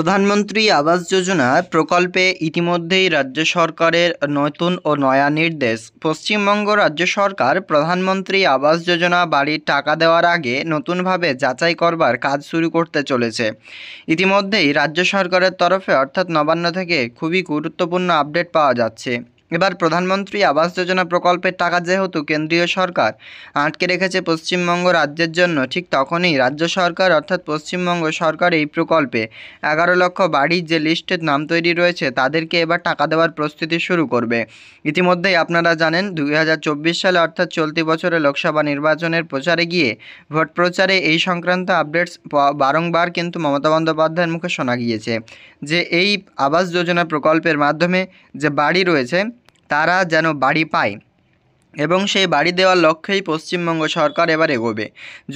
প্রধানমন্ত্রী আবাস যোজনা প্রকল্পে ইতিমধ্যেই রাজ্য সরকারের নতুন ও নয়া নির্দেশ। পশ্চিমবঙ্গ রাজ্য সরকার প্রধানমন্ত্রী আবাস যোজনা বাড়ির টাকা দেওয়ার আগে নতুনভাবে যাচাই করবার কাজ শুরু করতে চলেছে। ইতিমধ্যেই রাজ্য সরকারের তরফে অর্থাৎ নবান্ন থেকে খুবই গুরুত্বপূর্ণ আপডেট পাওয়া যাচ্ছে। এবার প্রধানমন্ত্রী আবাস যোজনা প্রকল্পের টাকা যেহেতু কেন্দ্রীয় সরকার আটকে রেখেছে পশ্চিমবঙ্গ রাজ্যের জন্য, ঠিক তখনই রাজ্য সরকার অর্থাৎ পশ্চিমবঙ্গ সরকার এই প্রকল্পে 11 লক্ষ বাড়ির যে লিস্টের নাম তৈরি রয়েছে তাদেরকে এবার টাকা দেওয়ার প্রস্তুতি শুরু করবে। ইতিমধ্যেই আপনারা জানেন 2024 সালে অর্থাৎ চলতি বছরে লোকসভা নির্বাচনের প্রচারে গিয়ে ভোট প্রচারে এই সংক্রান্ত আপডেটস বারংবার কিন্তু মমতা বন্দ্যোপাধ্যায়ের মুখে শোনা গিয়েছে যে এই আবাস যোজনা প্রকল্পের মাধ্যমে যে বাড়ি রয়েছে তারা যেন বাড়ি পায় এবং সেই বাড়ি দেওয়ার লক্ষ্যেই পশ্চিমবঙ্গ সরকার এবার এগোবে।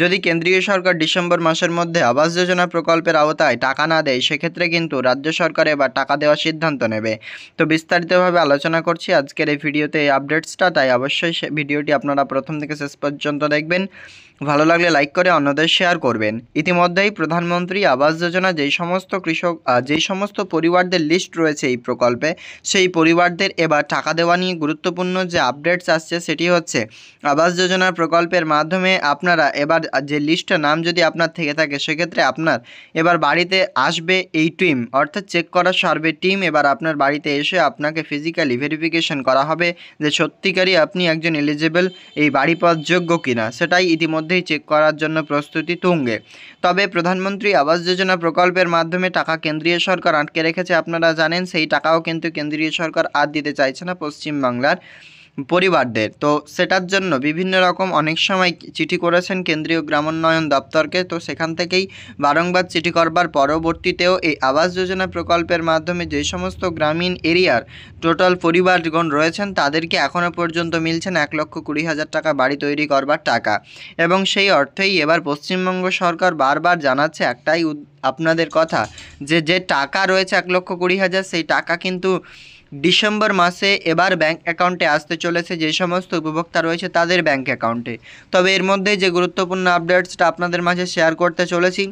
যদি কেন্দ্রীয় সরকার ডিসেম্বর মাসের মধ্যে আবাস যোজনা প্রকল্পের আওতায় টাকা না দেয়, সেক্ষেত্রে কিন্তু রাজ্য সরকার এবার টাকা দেওয়ার সিদ্ধান্ত নেবে। তো বিস্তারিতভাবে আলোচনা করছি আজকের এই ভিডিওতে এই আপডেটসটা, তাই অবশ্যই ভিডিওটি আপনারা প্রথম থেকে শেষ পর্যন্ত দেখবেন। ভালো লাগলে লাইক করে অন্যদের শেয়ার করবেন। ইতিমধ্যেই প্রধানমন্ত্রী আবাস যোজনা যেই সমস্ত পরিবারদের লিস্ট রয়েছে এই প্রকল্পে, সেই পরিবারদের এবার টাকা দেওয়া নিয়ে গুরুত্বপূর্ণ যে আপডেটস আসছে সেটি হচ্ছে আবাস যোজনা প্রকল্পের মাধ্যমে আপনারা এবার যে লিস্টের নাম যদি আপনার থেকে থাকে, সেক্ষেত্রে আপনার এবার বাড়িতে আসবে এই টিম, অর্থাৎ চেক করা সার্ভে টিম এবার আপনার বাড়িতে এসে আপনাকে ফিজিক্যালি ভেরিফিকেশন করা হবে যে সত্যিকারই আপনি একজন এলিজিবল, এই বাড়ি পাওয়ার যোগ্য কিনা, সেটাই ইতিমধ্যেই চেক করার জন্য প্রস্তুতি তুঙ্গে। তবে প্রধানমন্ত্রী আবাস যোজনা প্রকল্পের মাধ্যমে টাকা কেন্দ্রীয় সরকার আটকে রেখেছে, আপনারা জানেন। সেই টাকাও কিন্তু কেন্দ্রীয় সরকার আর দিতে চাইছে না পশ্চিমবাংলার পরিবারদের। তো সেটার জন্য বিভিন্ন রকম অনেক সময় চিঠি করেছেন কেন্দ্রীয় গ্রামোন্নয়ন দপ্তরকে। তো সেখান থেকেই বারংবার চিঠি করবার পরবর্তীতেও এই আবাস যোজনা প্রকল্পের মাধ্যমে যে সমস্ত গ্রামীণ এরিয়ার টোটাল পরিবারগণ রয়েছেন তাদেরকে এখনও পর্যন্ত মিলছেন 1,20,000 টাকা বাড়ি তৈরি করবার টাকা। এবং সেই অর্থেই এবার পশ্চিমবঙ্গ সরকার বারবার জানাচ্ছে একটাই আপনাদের কথা, যে টাকা রয়েছে 1,20,000, সেই টাকা কিন্তু ডিসেম্বর মাসে এবার ব্যাঙ্ক অ্যাকাউন্টে আসতে চলেছে যে সমস্ত উপভোক্তা রয়েছে তাদের ব্যাঙ্ক অ্যাকাউন্টে। তবে এর মধ্যে যে গুরুত্বপূর্ণ আপডেটসটা আপনাদের মাঝে শেয়ার করতে চলেছি,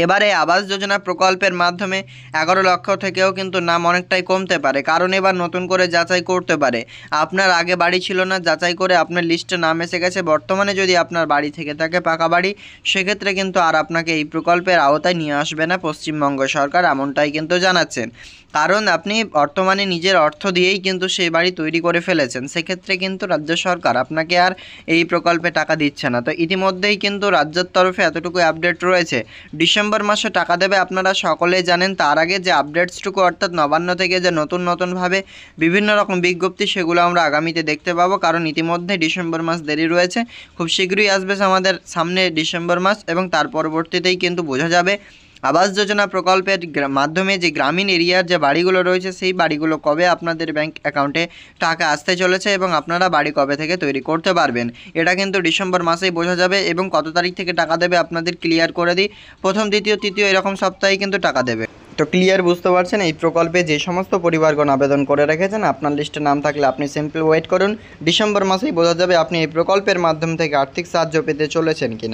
এবারে আবাস যোজনা প্রকল্পের মাধ্যমে 11 লক্ষ থেকেও কিন্তু নাম অনেকটাই কমতে পারে, কারণ এবার নতুন করে যাচাই করতে পারে। আপনার আগে বাড়ি ছিল না, যাচাই করে আপনার লিস্টে নাম এসে গেছে। বর্তমানে যদি আপনার বাড়ি থেকে থাকে পাকা বাড়ি, সেক্ষেত্রে কিন্তু আর আপনাকে এই প্রকল্পের আওতায় নিয়ে আসবে না পশ্চিমবঙ্গ সরকার, এমনটাই কিন্তু জানাচ্ছেন। কারণ আপনি বর্তমানে নিজের অর্থ দিয়েই কিন্তু সেই বাড়ি তৈরি করে ফেলেছেন, সেক্ষেত্রে কিন্তু রাজ্য সরকার আপনাকে আর এই প্রকল্পে টাকা দিচ্ছে না। তো ইতিমধ্যেই কিন্তু রাজ্যের তরফে এতটুকু আপডেট রয়েছে, ডিসেম্বর মাসে টাকা দেবে আপনারা সকলেই জানেন। তার আগে যে আপডেটসটুকু অর্থাৎ নবান্ন থেকে যে নতুনভাবে বিভিন্ন রকম বিজ্ঞপ্তি, সেগুলো আমরা আগামীতে দেখতে পাবো, কারণ ইতিমধ্যে ডিসেম্বর মাস দেরি রয়েছে। খুব শীঘ্রই আসবে আমাদের সামনে ডিসেম্বর মাস, এবং তার পরবর্তীতেই কিন্তু বোঝা যাবে আবাস যোজনা প্রকল্পের মাধ্যমে যে গ্রামীণ এরিয়ার যে বাড়িগুলো রয়েছে সেই বাড়িগুলো কবে আপনাদের ব্যাংক অ্যাকাউন্টে টাকা আসতে চলেছে এবং আপনারা বাড়ি কবে থেকে তৈরি করতে পারবেন। এটা কিন্তু ডিসেম্বর মাসেই বোঝা যাবে। এবং কত তারিখ থেকে টাকা দেবে আপনাদের ক্লিয়ার করে দিই, প্রথম দ্বিতীয় তৃতীয় এরকম সপ্তাহে কিন্তু টাকা দেবে। তো ক্লিয়ার বুঝতে পারছেন, এই প্রকল্পে যে সমস্ত পরিবারগণ আবেদন করে রেখেছেন, আপনার লিস্টে নাম থাকলে আপনি সিম্পল ওয়েট করুন। ডিসেম্বর মাসেই বোঝা যাবে আপনি এই প্রকল্পের মাধ্যম থেকে আর্থিক সাহায্য পেতে চলেছেন কিনা।